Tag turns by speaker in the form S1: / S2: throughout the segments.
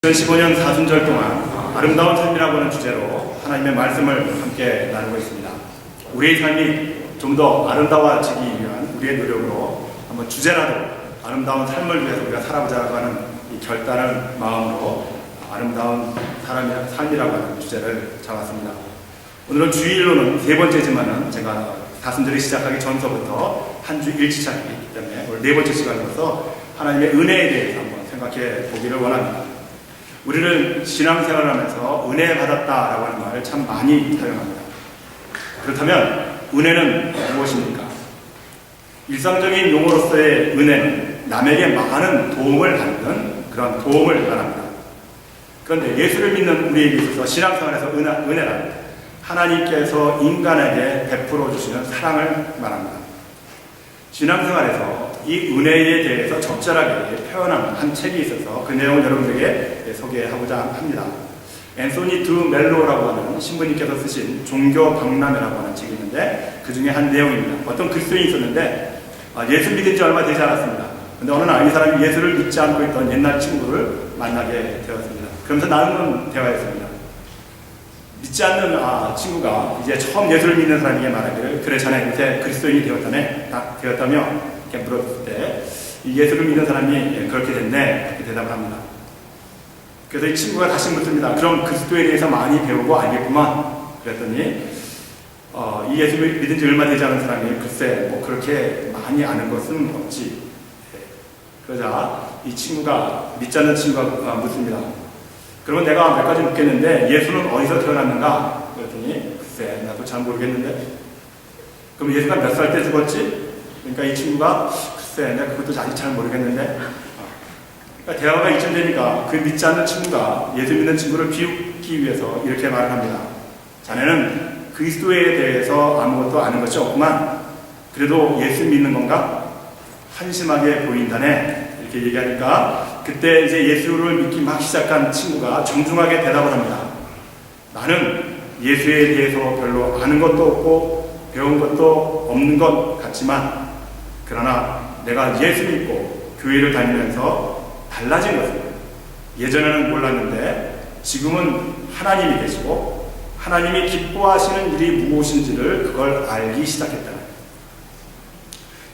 S1: 2015년 사순절 동안 아름다운 삶이라고 하는 주제로 하나님의 말씀을 함께 나누고 있습니다. 우리의 삶이 좀 더 아름다워지기 위한 우리의 노력으로 한번 주제라도 아름다운 삶을 위해서 우리가 살아보자고 하는 이 결단을 마음으로 아름다운 삶이라고 하는 주제를 잡았습니다. 오늘은 주일로는 세 번째지만은 제가 사순절이 시작하기 전서부터 한 주 일치차이기 때문에 오늘 네 번째 시간으로서 하나님의 은혜에 대해서 한번 생각해 보기를 원합니다. 우리는 신앙생활을 하면서 은혜 받았다라고 하는 말을 참 많이 사용합니다. 그렇다면 은혜는 무엇입니까? 일상적인 용어로서의 은혜는 남에게 많은 도움을 받는 그런 도움을 말합니다. 그런데 예수를 믿는 우리에게 있어서 신앙생활에서 은혜란 하나님께서 인간에게 베풀어 주시는 사랑을 말합니다. 신앙생활에서 이 은혜에 대해서 적절하게 표현하는 한 책이 있어서 그 내용을 여러분들에게 소개하고자 합니다. 앤소니 드 멜로라고 하는 신부님께서 쓰신 종교 박람회라고 하는 책이 있는데 그 중에 한 내용입니다. 어떤 그리스도인이 있었는데 예수 믿은 지 얼마 되지 않았습니다. 그런데 어느 날 이 사람이 예수를 믿지 않고 있던 옛날 친구를 만나게 되었습니다. 그러면서 나누는 대화였습니다. 믿지 않는 친구가 이제 처음 예수를 믿는 사람에게 말하기를 그래 자네 요새 그리스도인이 되었다며 이렇게 물었을 때 예수를 믿는 사람이 그렇게 됐네 그렇게 대답을 합니다. 그래서 이 친구가 다시 묻습니다. 그럼 그리스도에 대해서 많이 배우고 알겠구만. 그랬더니 이 예수를 믿은 지 얼마 되지 않은 사람이 글쎄 뭐 그렇게 많이 아는 것은 없지. 그러자 이 친구가 믿지 않는 친구가 묻습니다. 그러면 내가 몇 가지 묻겠는데 예수는 어디서 태어났는가? 그랬더니 글쎄 나도 잘 모르겠는데. 그럼 예수가 몇 살 때 죽었지? 그러니까 이 친구가 글쎄 내가 그것도 아직 잘 모르겠는데. 그러니까 대화가 이쯤 되니까 그 믿지 않는 친구가 예수 믿는 친구를 비웃기 위해서 이렇게 말을 합니다. 자네는 그리스도에 대해서 아무것도 아는 것이 없구만. 그래도 예수 믿는 건가? 한심하게 보인다네. 이렇게 얘기하니까 그때 이제 예수를 믿기 막 시작한 친구가 정중하게 대답을 합니다. 나는 예수에 대해서 별로 아는 것도 없고 배운 것도 없는 것 같지만 그러나 내가 예수 믿고 교회를 다니면서 달라진 것은 예전에는 몰랐는데 지금은 하나님이 계시고 하나님이 기뻐하시는 일이 무엇인지를 그걸 알기 시작했다는 거예요.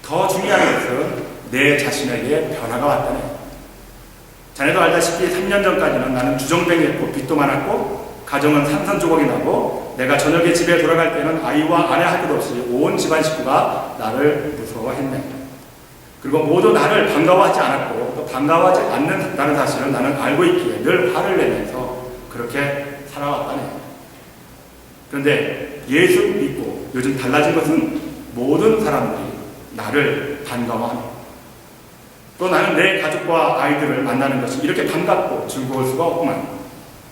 S1: 더 중요한 것은 내 자신에게 변화가 왔다네. 자네도 알다시피 3년 전까지는 나는 주정뱅이했고 빚도 많았고 가정은 산산조각이 나고 내가 저녁에 집에 돌아갈 때는 아이와 아내 할 것 없이 온 집안 식구가 나를 무서워했네. 그리고 모두 나를 반가워하지 않았고 또 반가워하지 않는다는 사실을 나는 알고 있기에 늘 화를 내면서 그렇게 살아왔다네. 그런데 예수 믿고 요즘 달라진 것은 모든 사람들이 나를 반가워하네. 또 나는 내 가족과 아이들을 만나는 것이 이렇게 반갑고 즐거울 수가 없구만.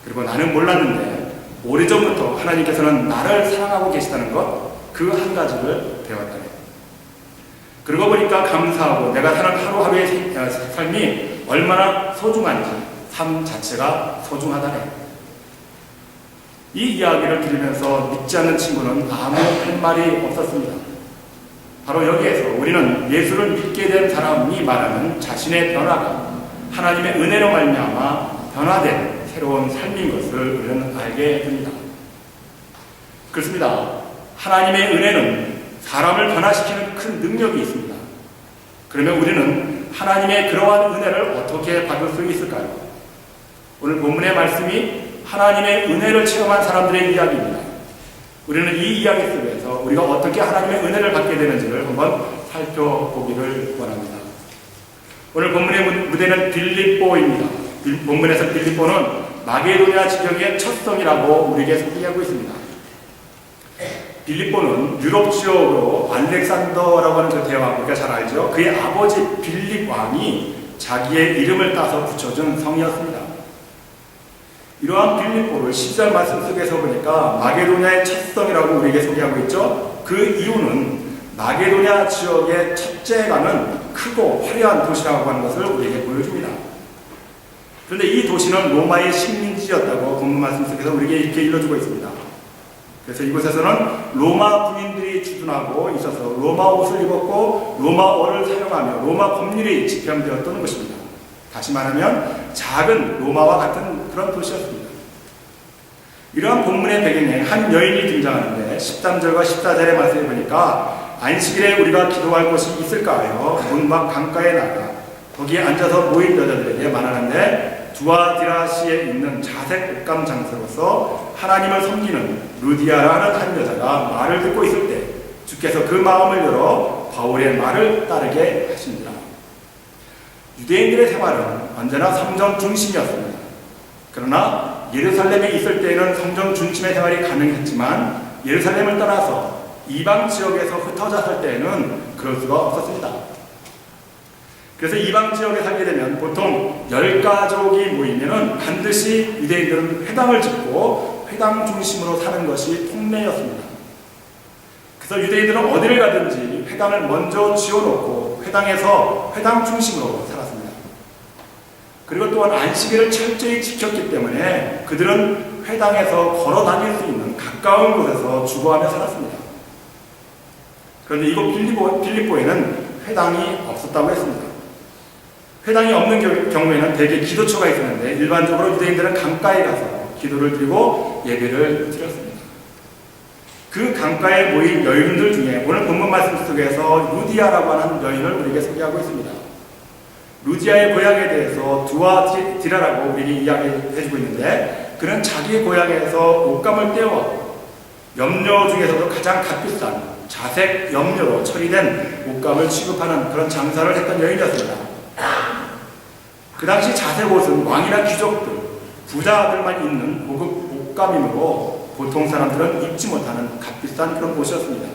S1: 그리고 나는 몰랐는데 오래전부터 하나님께서는 나를 사랑하고 계시다는 것 그 한 가지를 배웠다네. 그러고 보니까 감사하고 내가 사는 하루하루의 삶이 얼마나 소중한지 삶 자체가 소중하다네. 이 이야기를 들으면서 믿지 않는 친구는 아무 할 말이 없었습니다. 바로 여기에서 우리는 예수를 믿게 된 사람이 말하는 자신의 변화가 하나님의 은혜로 말미암아 변화된 새로운 삶인 것을 우리는 알게 됩니다. 그렇습니다. 하나님의 은혜는 사람을 변화시키는 큰 능력이 있습니다. 그러면 우리는 하나님의 그러한 은혜를 어떻게 받을 수 있을까요? 오늘 본문의 말씀이 하나님의 은혜를 체험한 사람들의 이야기입니다. 우리는 이 이야기 속에서 우리가 어떻게 하나님의 은혜를 받게 되는지를 한번 살펴보기를 원합니다. 오늘 본문의 무대는 빌립보입니다. 본문에서 빌립보는 마게도냐 지역의 첫 성이라고 우리에게 소개하고 있습니다. 빌립보는 유럽 지역으로 알렉산더라고 하는 그 대왕, 우리가 잘 알죠? 그의 아버지 빌립 왕이 자기의 이름을 따서 붙여준 성이었습니다. 이러한 빌립보를 10절 말씀 속에서 보니까 마게도냐의 첫 성이라고 우리에게 소개하고 있죠. 그 이유는 마게도냐 지역의 첫째가는 크고 화려한 도시라고 하는 것을 우리에게 보여줍니다. 그런데 이 도시는 로마의 식민지였다고 본문 말씀 속에서 우리에게 이렇게 일러주고 있습니다. 그래서 이곳에서는 로마 군인들이 주둔하고 있어서 로마 옷을 입었고 로마어를 사용하며 로마 법률이 집행되었던 것입니다. 다시 말하면 작은 로마와 같은 그런 도시였습니다. 이러한 본문의 배경에 한 여인이 등장하는데 13절과 14절의 말씀을 보니까 안식일에 우리가 기도할 곳이 있을까 하여 문밖 강가에 나가 거기에 앉아서 모인 여자들에게 말하는데 두아디라시에 있는 자색 옷감 장소로서 하나님을 섬기는 루디아라는 한 여자가 말을 듣고 있을 때 주께서 그 마음을 열어 바울의 말을 따르게 하시니라. 유대인들의 생활은 언제나 성전 중심이었습니다. 그러나 예루살렘에 있을 때에는 성전 중심의 생활이 가능했지만 예루살렘을 떠나서 이방 지역에서 흩어져 살 때에는 그럴 수가 없었습니다. 그래서 이방 지역에 살게 되면 보통 10가족이 모이면은 반드시 유대인들은 회당을 짓고 회당 중심으로 사는 것이 통례였습니다. 그래서 유대인들은 어디를 가든지 회당을 먼저 지어놓고 회당에서 회당 중심으로 살았습니다. 그리고 또한 안식일을 철저히 지켰기 때문에 그들은 회당에서 걸어 다닐 수 있는 가까운 곳에서 주거하며 살았습니다. 그런데 이곳 빌립보에는 회당이 없었다고 했습니다. 회당이 없는 경우에는 대개 기도처가 있었는데 일반적으로 유대인들은 강가에 가서 기도를 드리고 예배를 드렸습니다. 그 강가에 모인 여인들 중에 오늘 본문 말씀 속에서 루디아라고 하는 여인을 우리에게 소개하고 있습니다. 루디아의 고향에 대해서 두아디라라고 우리에게 이야기해주고 있는데 그는 자기 고향에서 옷감을 떼어왔고 염료 중에서도 가장 값비싼 자색 염료로 처리된 옷감을 취급하는 그런 장사를 했던 여인이었습니다. 그 당시 자색 옷은 왕이나 귀족들, 부자들만 입는 고급 옷감이므로 보통 사람들은 입지 못하는 값비싼 그런 옷이었습니다.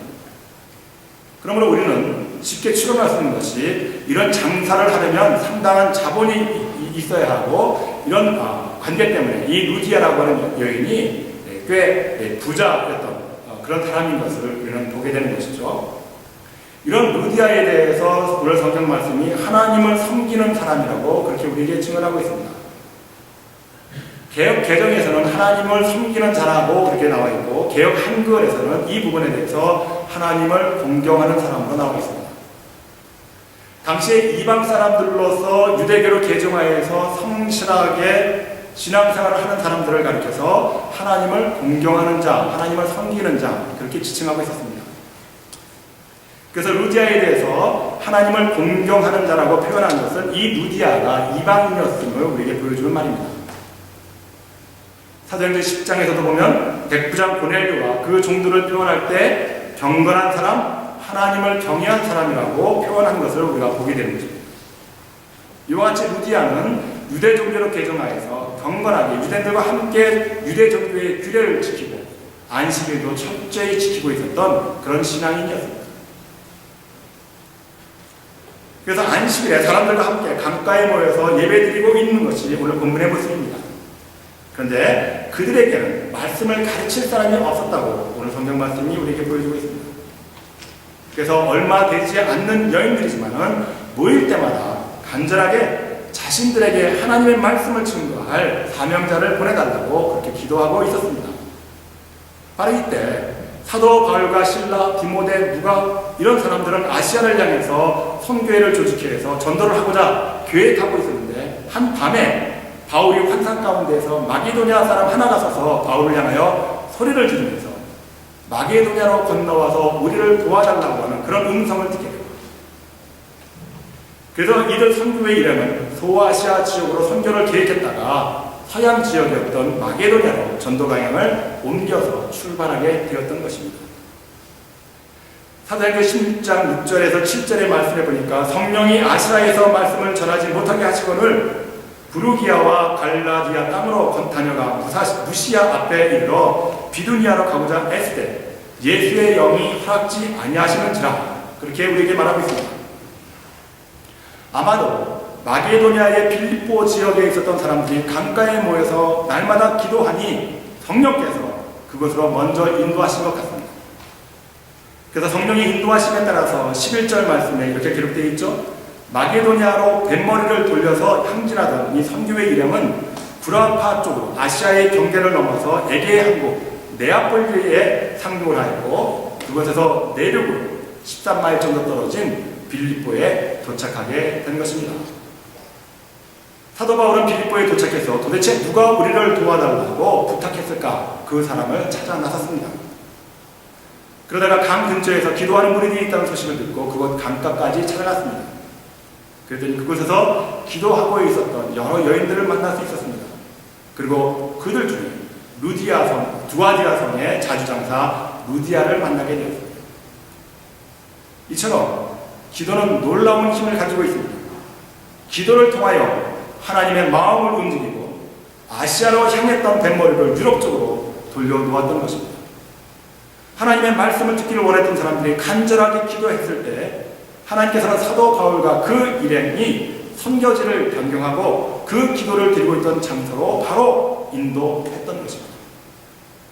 S1: 그러므로 우리는 쉽게 추론할 수 있는 것이 이런 장사를 하려면 상당한 자본이 있어야 하고 이런 관계 때문에 이 루디아라고 하는 여인이 꽤 부자였던 그런 사람인 것을 우리는 보게 되는 것이죠. 이런 루디아에 대해서 오늘 성경 말씀이 하나님을 섬기는 사람이라고 그렇게 우리에게 증언하고 있습니다. 개역 개정에서는 하나님을 섬기는 자라고 그렇게 나와 있고 개역 한글에서는 이 부분에 대해서 하나님을 공경하는 사람으로 나와 있습니다. 당시에 이방 사람들로서 유대교로 개종하여서 성실하게 신앙생활을 하는 사람들을 가리켜서 하나님을 공경하는 자, 하나님을 섬기는 자 그렇게 지칭하고 있었습니다. 그래서 루디아에 대해서 하나님을 공경하는 자라고 표현한 것은 이 루디아가 이방인이었음을 우리에게 보여주는 말입니다. 사도행전 10장에서도 보면 백부장 고넬료와 그 종들을 표현할 때 경건한 사람, 하나님을 경외한 사람이라고 표현한 것을 우리가 보게 되는 것입니다. 이와 같이 루디아는 유대 종교로 개종하여서 경건하게 유대인들과 함께 유대 종교의 규례를 지키고 안식일도 철저히 지키고 있었던 그런 신앙인이었습니다. 그래서 안식일에 사람들과 함께 강가에 모여서 예배드리고 있는 것이 오늘 본문의 모습입니다. 그런데 그들에게는 말씀을 가르칠 사람이 없었다고 오늘 성경 말씀이 우리에게 보여주고 있습니다. 그래서 얼마 되지 않는 여인들이지만은 모일 때마다 간절하게 자신들에게 하나님의 말씀을 증거할 사명자를 보내달라고 그렇게 기도하고 있었습니다. 바로 이때 사도 바울과 실라, 디모데, 누가 이런 사람들은 아시아를 향해서 선교회를 조직해서 전도를 하고자 계획하고 있었는데 한 밤에 바울이 환상 가운데에서 마게도냐 사람 하나가 서서 바울을 향하여 소리를 지르면서 마게도냐로 건너와서 우리를 도와달라고 하는 그런 음성을 듣게 됩니다. 그래서 이들 선교회 이름은 소아시아 지역으로 선교를 계획했다가 서양 지역이었던 마게도냐로 전도 방향을 옮겨서 출발하게 되었던 것입니다. 사도행전 16장 6절에서 7절의 말씀에 보니까 성령이 아시아에서 말씀을 전하지 못하게 하시거늘 부르기아와 갈라디아 땅으로 다녀가 무시아 앞에 이르러 비두니아로 가고자 애쓰되 예수의 영이 허락지 아니하시는지라 그렇게 우리에게 말하고 있습니다. 아마도 마게도냐의 빌립보 지역에 있었던 사람들이 강가에 모여서 날마다 기도하니 성령께서 그것으로 먼저 인도하신 것 같습니다. 그래서 성령의 인도하심에 따라서 11절 말씀에 이렇게 기록되어 있죠. 마게도냐로 뱃머리를 돌려서 향진하던 이 선교의 이름은 구라파 쪽으로 아시아의 경계를 넘어서 에게의 항구 네아폴리에 상륙을 하였고 그곳에서 내륙으로 13마일 정도 떨어진 빌립보에 도착하게 된 것입니다. 사도 바울은 빌립보에 도착해서 도대체 누가 우리를 도와달라고 부탁했을까? 그 사람을 찾아 나섰습니다. 그러다가 강 근처에서 기도하는 무리들이 있다는 소식을 듣고 그곳 강가까지 찾아갔습니다. 그랬더니 그곳에서 기도하고 있었던 여러 여인들을 만날 수 있었습니다. 그리고 그들 중에 두아디아 성의 자주장사 루디아를 만나게 되었습니다. 이처럼 기도는 놀라운 힘을 가지고 있습니다. 기도를 통하여 하나님의 마음을 움직이고 아시아로 향했던 뱃머리를 유럽 쪽으로 돌려놓았던 것입니다. 하나님의 말씀을 듣기를 원했던 사람들이 간절하게 기도했을 때 하나님께서는 사도 바울과 그 일행이 선교지를 변경하고 그 기도를 드리고 있던 장소로 바로 인도했던 것입니다.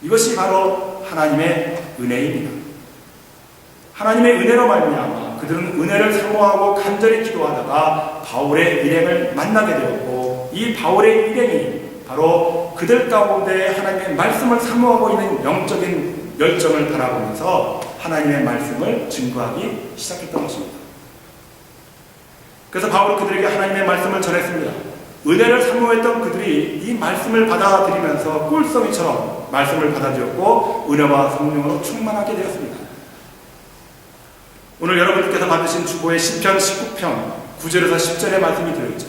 S1: 이것이 바로 하나님의 은혜입니다. 하나님의 은혜로 말미암아 그들은 은혜를 사모하고 간절히 기도하다가 바울의 일행을 만나게 되었고 이 바울의 일행이 바로 그들 가운데 하나님의 말씀을 사모하고 있는 영적인 열정을 바라보면서 하나님의 말씀을 증거하기 시작했던 것입니다. 그래서 바울은 그들에게 하나님의 말씀을 전했습니다. 은혜를 사모했던 그들이 이 말씀을 받아들이면서 꿀성이처럼 말씀을 받아들였고 은혜와 성령으로 충만하게 되었습니다. 오늘 여러분들께서 받으신 주보의 시편 19편 9절에서 10절의 말씀이 들어있죠.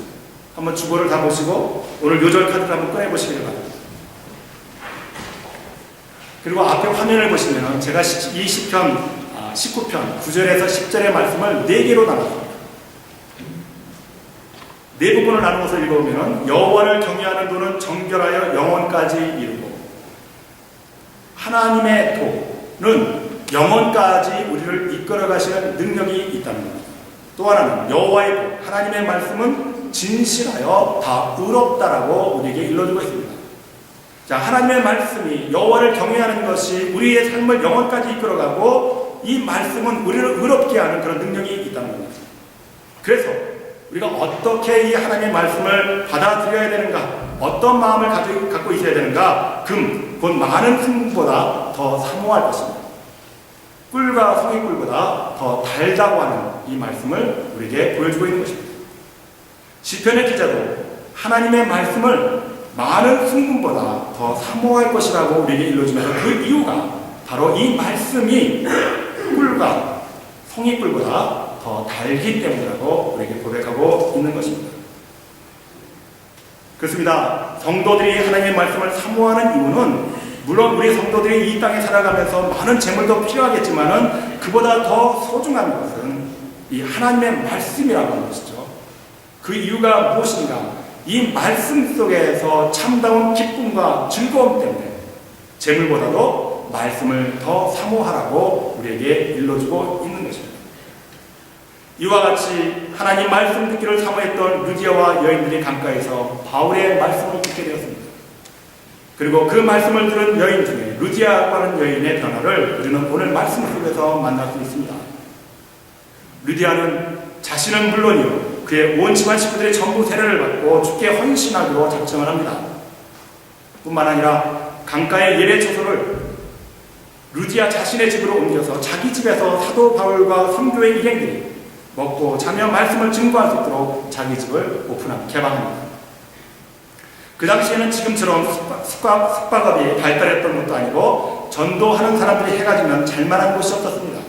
S1: 한번 주보를 다 보시고 오늘 요절 카드를 한번 꺼내보시길 바랍니다. 그리고 앞에 화면을 보시면 제가 이 시편 19편 9절에서 10절의 말씀을 4개로 나눴습니다. 4부분을 나누어서 읽어보면 여호와를 경외하는 도는 정결하여 영원까지 이르고 하나님의 도는 영원까지 우리를 이끌어 가시는 능력이 있다는 겁니다. 또 하나는 여호와의 도, 하나님의 말씀은 진실하여 다 의롭다라고 우리에게 일러주고 있습니다. 자, 하나님의 말씀이 여호와를 경외하는 것이 우리의 삶을 영원까지 이끌어가고 이 말씀은 우리를 의롭게 하는 그런 능력이 있다는 겁니다. 그래서 우리가 어떻게 이 하나님의 말씀을 받아들여야 되는가, 어떤 마음을 갖고 있어야 되는가, 곧 많은 승보다 더 사모할 것입니다. 꿀과 성의꿀보다 더 달다고 하는 이 말씀을 우리에게 보여주고 있는 것입니다. 시편의 기자도 하나님의 말씀을 많은 순금보다 더 사모할 것이라고 우리에게 일러주면서 그 이유가 바로 이 말씀이 꿀과 성의꿀보다 더 달기 때문이라고 우리에게 고백하고 있는 것입니다. 그렇습니다. 성도들이 하나님의 말씀을 사모하는 이유는 물론 우리 성도들이 이 땅에 살아가면서 많은 재물도 필요하겠지만은 그보다 더 소중한 것은 이 하나님의 말씀이라고 하는 것이죠. 그 이유가 무엇인가? 이 말씀 속에서 참다운 기쁨과 즐거움 때문에 재물보다도 말씀을 더 사모하라고 우리에게 일러주고 있는 것입니다. 이와 같이 하나님 말씀 듣기를 사모했던 루디아와 여인들이 강가에서 바울의 말씀을 듣게 되었습니다. 그리고 그 말씀을 들은 여인 중에 루디아라고 하는 여인의 변화를 우리는 오늘 말씀 속에서 만날 수 있습니다. 루디아는 자신은 물론이요 그의 온 집안 식구들의 전부 세례를 받고 주께 헌신하기로 작정을 합니다. 뿐만 아니라 강가의 예배 처소를 루디아 자신의 집으로 옮겨서 자기 집에서 사도 바울과 선교의 일행들이 먹고 자며 말씀을 증거할 수 있도록 자기 집을 개방합니다. 그 당시에는 지금처럼 숙박업이 발달했던 것도 아니고 전도하는 사람들이 해가 지면 잘만한 곳이 없었습니다.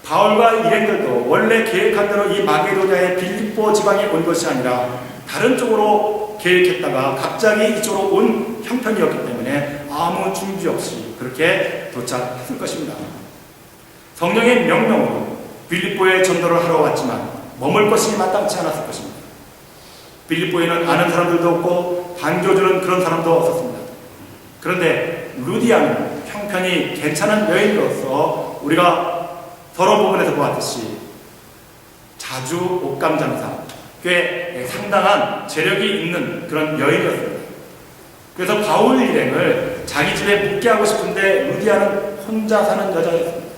S1: 바울과 일행들도 원래 계획한 대로 이 마게도냐의 빌립보 지방에 온 것이 아니라 다른 쪽으로 계획했다가 갑자기 이쪽으로 온 형편이었기 때문에 아무 준비 없이 그렇게 도착했을 것입니다. 성령의 명령으로 빌립보에 전도를 하러 왔지만 머물 것이 마땅치 않았을 것입니다. 빌립보에는 아는 사람들도 없고 반겨주는 그런 사람도 없었습니다. 그런데 루디아는 형편이 괜찮은 여인으로서 우리가 서론 부분에서 보았듯이 자주 옷감 장사, 꽤 상당한 재력이 있는 그런 여인이었습니다. 그래서 바울 일행을 자기 집에 묵게 하고 싶은데 루디아는 혼자 사는 여자였습니다.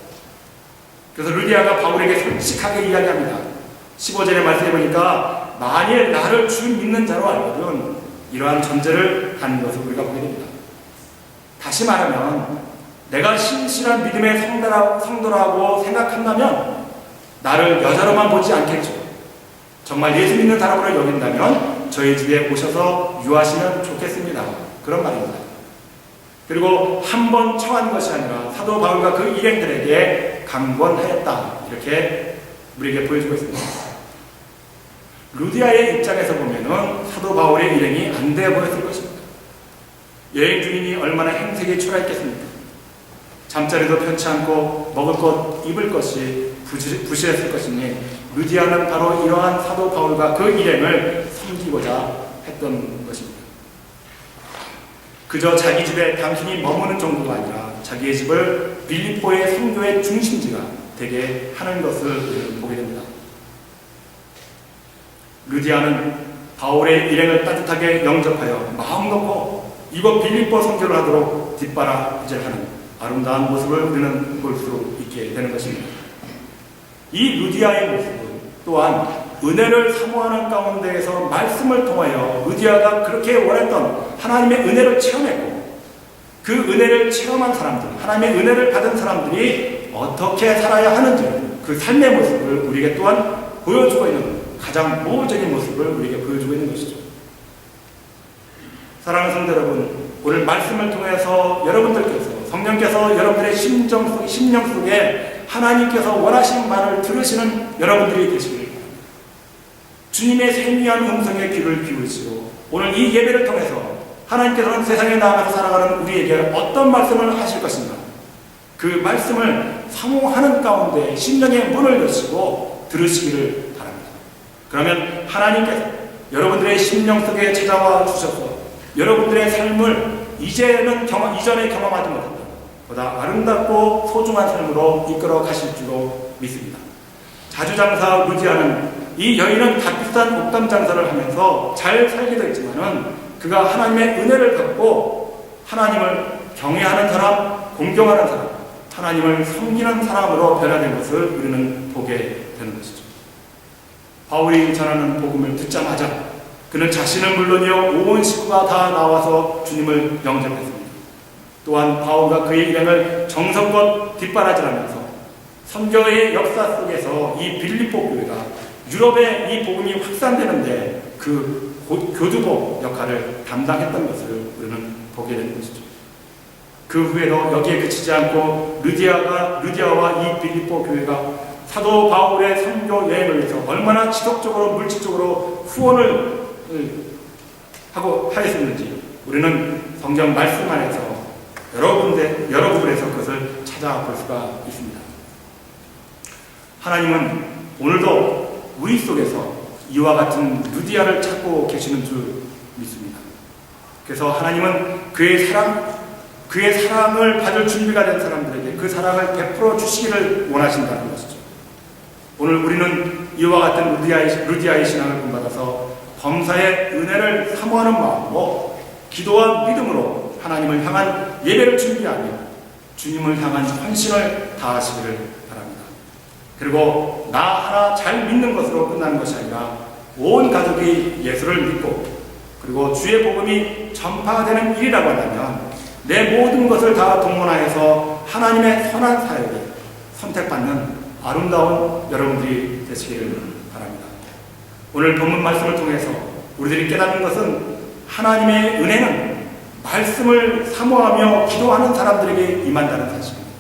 S1: 그래서 루디아가 바울에게 솔직하게 이야기합니다. 15절의 말씀해 보니까 만일 나를 주 믿는 자로 알거든 이러한 전제를 하는 것을 우리가 보게 됩니다. 다시 말하면 내가 신실한 믿음의 성도라고 생각한다면 나를 여자로만 보지 않겠죠. 정말 예수 믿는 사람으로 여긴다면 저희 집에 오셔서 유하시면 좋겠습니다. 그런 말입니다. 그리고 한 번 청한 것이 아니라 사도 바울과 그 일행들에게 강권하였다. 이렇게 우리에게 보여주고 있습니다. 루디아의 입장에서 보면은 사도 바울의 일행이 안 돼 보였을 것입니다. 여행 중이니 얼마나 행색이 초라했겠습니까? 잠자리도 편치 않고 먹을 것, 입을 것이 부실했을 것이니 루디아는 바로 이러한 사도 바울과 그 일행을 섬기고자 했던 것입니다. 그저 자기 집에 단순히 머무는 정도가 아니라 자기의 집을 빌립보의 선교의 중심지가 되게 하는 것을 보게 됩니다. 루디아는 바울의 일행을 따뜻하게 영접하여 마음 놓고 이곳 빌립보 선교를 하도록 뒷바라지하는 아름다운 모습을 우리는 볼 수 있게 되는 것입니다. 이 루디아의 모습은 또한 은혜를 사모하는 가운데에서 말씀을 통하여 루디아가 그렇게 원했던 하나님의 은혜를 체험했고 그 은혜를 체험한 사람들, 하나님의 은혜를 받은 사람들이 어떻게 살아야 하는지 그 삶의 모습을 우리에게 또한 보여주고 있는 가장 모범적인 모습을 우리에게 보여주고 있는 것이죠. 사랑하는 성도 여러분, 오늘 말씀을 통해서 여러분들께서 성령께서 여러분들의 심령 속에 하나님께서 원하신 말을 들으시는 여러분들이 되시길 바랍니다. 주님의 세미한 음성에 귀를 기울이시고 오늘 이 예배를 통해서 하나님께서는 세상에 나아가서 살아가는 우리에게 어떤 말씀을 하실 것인가, 그 말씀을 사모하는 가운데 심령의 문을 여시고 들으시기를 바랍니다. 그러면 하나님께서 여러분들의 심령 속에 찾아와 주셔서 여러분들의 삶을 이전에 경험하지 못했던 보다 아름답고 소중한 삶으로 이끌어 가실 줄로 믿습니다. 자주장사 루디아는 이 여인은 값비싼 옷감 장사를 하면서 잘 살기도 했지만은 그가 하나님의 은혜를 갖고 하나님을 경외하는 사람, 공경하는 사람, 하나님을 섬기는 사람으로 변화된 것을 우리는 보게 되는 것이죠. 바울이 전하는 복음을 듣자마자 그는 자신은 물론이요 온 식구가 다 나와서 주님을 영접했습니다. 또한 바울과 그의 일행을 정성껏 뒷바라지하면서 선교의 역사 속에서 이 빌립보 교회가 유럽에 이 복음이 확산되는데 그 교두보 역할을 담당했던 것을 우리는 보게 되는 것이죠. 그 후에도 여기에 그치지 않고 루디아와 이 빌립보 교회가 사도 바울의 선교 여행을 위해서 얼마나 지속적으로 물질적으로 후원을 하고 하였었는지 우리는 성경 말씀 안에서 여러 부분에서 그것을 찾아볼 수가 있습니다. 하나님은 오늘도 우리 속에서 이와 같은 루디아를 찾고 계시는 줄 믿습니다. 그래서 하나님은 그의 사랑을 받을 준비가 된 사람들에게 그 사랑을 베풀어 주시기를 원하신다는 것이죠. 오늘 우리는 이와 같은 루디아의 신앙을 본받아서 범사의 은혜를 사모하는 마음으로 기도와 믿음으로 하나님을 향한 예배를 준비하며 주님을 향한 헌신을 다하시기를 바랍니다. 그리고 나 하나 잘 믿는 것으로 끝나는 것이 아니라 온 가족이 예수를 믿고 그리고 주의 복음이 전파가 되는 일이라고 한다면 내 모든 것을 다 동원하여서 하나님의 선한 사역에 선택받는 아름다운 여러분들이 되시기를 바랍니다. 오늘 본문 말씀을 통해서 우리들이 깨닫는 것은 하나님의 은혜는 말씀을 사모하며 기도하는 사람들에게 임한다는 사실입니다.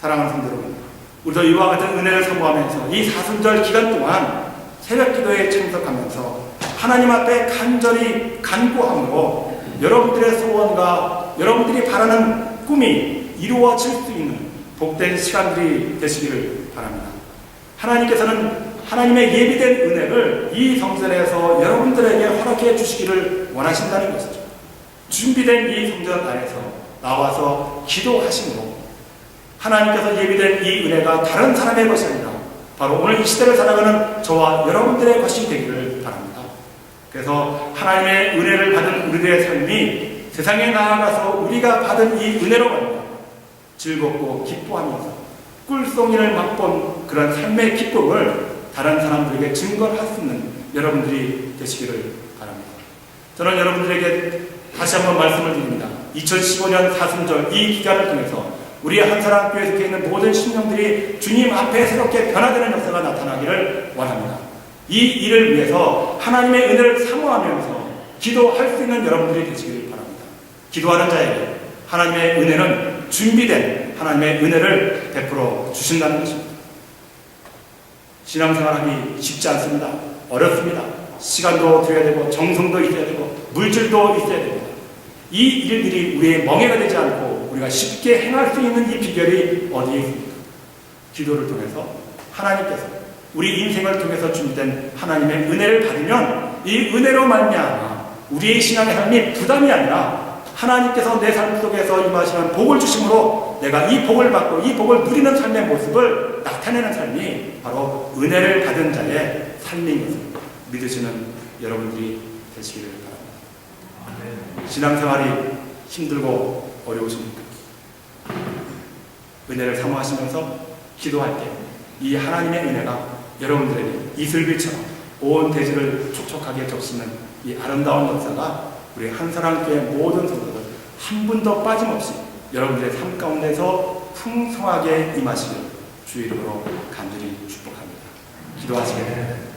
S1: 사랑하는 성도 여러분, 우리도 이와 같은 은혜를 사모하면서 이 사순절 기간 동안 새벽 기도에 참석하면서 하나님 앞에 간절히 간구함으로 여러분들의 소원과 여러분들이 바라는 꿈이 이루어질 수 있는 복된 시간들이 되시기를 바랍니다. 하나님께서는 하나님의 예비된 은혜를 이 성전에서 여러분들에게 허락해 주시기를 원하신다는 것이죠. 준비된 이 성전 안에서 나와서 기도하심으로 하나님께서 예비된 이 은혜가 다른 사람의 것이 아니라 바로 오늘 이 시대를 살아가는 저와 여러분들의 것이 되기를 바랍니다. 그래서 하나님의 은혜를 받은 우리들의 삶이 세상에 나아가서 우리가 받은 이 은혜로 말미암아 즐겁고 기뻐하면서 꿀송이를 맛본 그런 삶의 기쁨을 다른 사람들에게 증거할 수 있는 여러분들이 되시기를 바랍니다. 저는 여러분들에게 다시 한번 말씀을 드립니다. 2015년 사순절 이 기간을 통해서 우리 한사랑교회에 속해 있는 모든 심령들이 주님 앞에 새롭게 변화되는 역사가 나타나기를 원합니다. 이 일을 위해서 하나님의 은혜를 사모하면서 기도할 수 있는 여러분들이 되시기를 바랍니다. 기도하는 자에게 하나님의 은혜는 준비된 하나님의 은혜를 베풀어 주신다는 것입니다. 신앙생활하기 쉽지 않습니다. 어렵습니다. 시간도 들여야 되고 정성도 있어야 되고 물질도 있어야 됩니다. 이 일들이 우리의 멍해가 되지 않고 우리가 쉽게 행할 수 있는 이 비결이 어디에 있습니까? 기도를 통해서 하나님께서 우리 인생을 통해서 준비된 하나님의 은혜를 받으면 이 은혜로 말미암아 우리의 신앙의 삶이 부담이 아니라 하나님께서 내 삶 속에서 임하시는 복을 주심으로 내가 이 복을 받고 이 복을 누리는 삶의 모습을 나타내는 삶이 바로 은혜를 받은 자의 삶인 것을 믿으시는 여러분들이 되시기를 바랍니다. 신앙생활이 힘들고 어려우십니까? 은혜를 사모하시면서 기도할 때 이 하나님의 은혜가 여러분들에게 이슬비처럼 온 대지를 촉촉하게 적시는 이 아름다운 역사가 우리 한사랑교회 모든 성도들 한 분도 빠짐없이 여러분들의 삶 가운데서 풍성하게 임하시길 주의 이름으로 간절히 축복합니다. 기도하시게 됩니다.